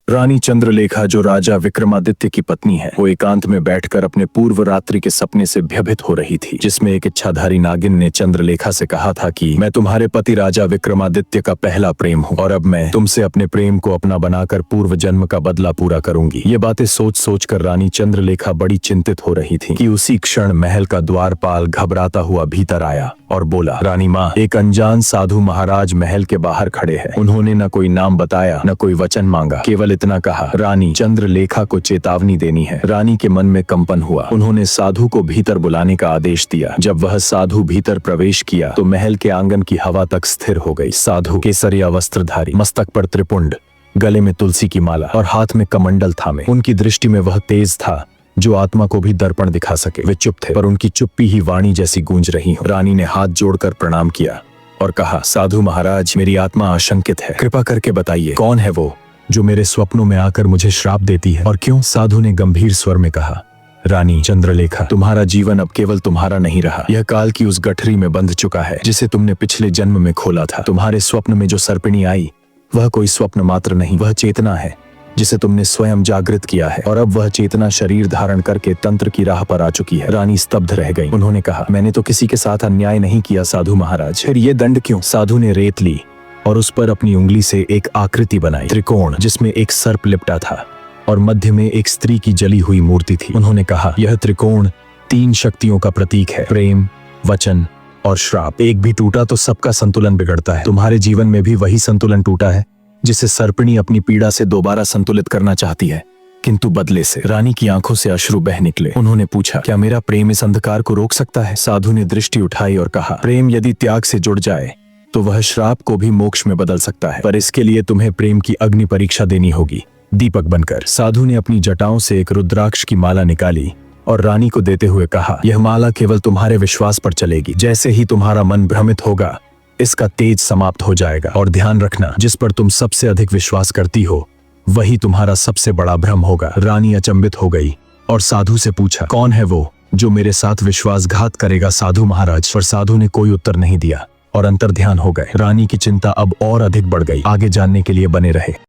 रानी चंद्रलेखा, जो राजा विक्रमादित्य की पत्नी है, वो एकांत में बैठकर अपने पूर्व रात्रि के सपने से भयभीत हो रही थी, जिसमें एक इच्छाधारी नागिन ने चंद्रलेखा से कहा था कि मैं तुम्हारे पति राजा विक्रमादित्य का पहला प्रेम हूँ और अब मैं तुमसे अपने प्रेम को अपना बनाकर पूर्व जन्म का बदला पूरा करूंगी। ये बातें सोच सोच कर रानी चंद्रलेखा बड़ी चिंतित हो रही थी कि उसी क्षण महल का द्वारपाल घबराता हुआ भीतर आया और बोला, रानी माँ, एक अनजान साधु महाराज महल के बाहर खड़े हैं। उन्होंने न कोई नाम बताया, न कोई वचन मांगा, केवल इतना कहा, रानी चंद्रलेखा को चेतावनी देनी है। रानी के मन में कंपन हुआ। उन्होंने साधु को भीतर बुलाने का आदेश दिया। जब वह साधु भीतर प्रवेश किया तो महल के आंगन की हवा तक स्थिर हो गई। साधु केसरिया वस्त्रधारी, मस्तक पर त्रिपुंड, गले में तुलसी की माला और हाथ में कमंडल थामे। उनकी दृष्टि में वह तेज था जो आत्मा को भी दर्पण दिखा सके। वे चुप थे, पर उनकी चुप्पी ही वाणी जैसी गूंज रही हो। रानी ने हाथ जोड़कर प्रणाम किया और कहा, साधु महाराज, मेरी आत्मा आशंकित है। कृपा करके बताइए, कौन है वो जो मेरे स्वप्नों में आकर मुझे श्राप देती है और क्यों? साधु ने गंभीर स्वर में कहा, रानी चंद्रलेखा, तुम्हारा जीवन अब केवल तुम्हारा नहीं रहा। यह काल की उस गठरी में बंध चुका है जिसे तुमने पिछले जन्म में खोला था। तुम्हारे स्वप्न में जो सर्पिणी आई, वह कोई स्वप्न मात्र नहीं, वह चेतना है जिसे तुमने स्वयं जागृत किया है और अब वह चेतना शरीर धारण करके तंत्र की राह पर आ चुकी है। रानी स्तब्ध रह गई। उन्होंने कहा, मैंने तो किसी के साथ अन्याय नहीं किया साधु महाराज, फिर ये दंड क्यों? साधु ने रेत ली और उस पर अपनी उंगली से एक आकृति बनाई, त्रिकोण, जिसमें एक सर्प लिपटा था और मध्य में एक स्त्री की जली हुई मूर्ति थी। उन्होंने कहा, यह त्रिकोण 3 शक्तियों का प्रतीक है, प्रेम, वचन और श्राप। एक भी टूटा तो सबका संतुलन बिगड़ता है। तुम्हारे जीवन में भी वही संतुलन टूटा है जिसे सर्पिणी अपनी पीड़ा से दोबारा संतुलित करना चाहती है, किंतु बदले से। रानी की आंखों से अश्रु बह निकले। उन्होंने पूछा, क्या मेरा प्रेम इस अंधकार को रोक सकता है? साधु ने दृष्टि उठाई और कहा, प्रेम यदि त्याग से जुड़ जाए तो वह श्राप को भी मोक्ष में बदल सकता है, पर इसके लिए तुम्हें प्रेम की अग्नि परीक्षा देनी होगी, दीपक बनकर। साधु ने अपनी जटाओं से एक रुद्राक्ष की माला निकाली और रानी को देते हुए कहा, यह माला केवल तुम्हारे विश्वास पर चलेगी। जैसे ही तुम्हारा मन भ्रमित होगा, इसका तेज समाप्त हो जाएगा। और ध्यान रखना, जिस पर तुम सबसे अधिक विश्वास करती हो, वही तुम्हारा सबसे बड़ा भ्रम होगा। रानी अचंभित हो गई और साधु से पूछा, कौन है वो जो मेरे साथ विश्वासघात करेगा साधु महाराज? पर साधु ने कोई उत्तर नहीं दिया और अंतर्ध्यान हो गए। रानी की चिंता अब और अधिक बढ़ गई। आगे जानने के लिए बने रहे।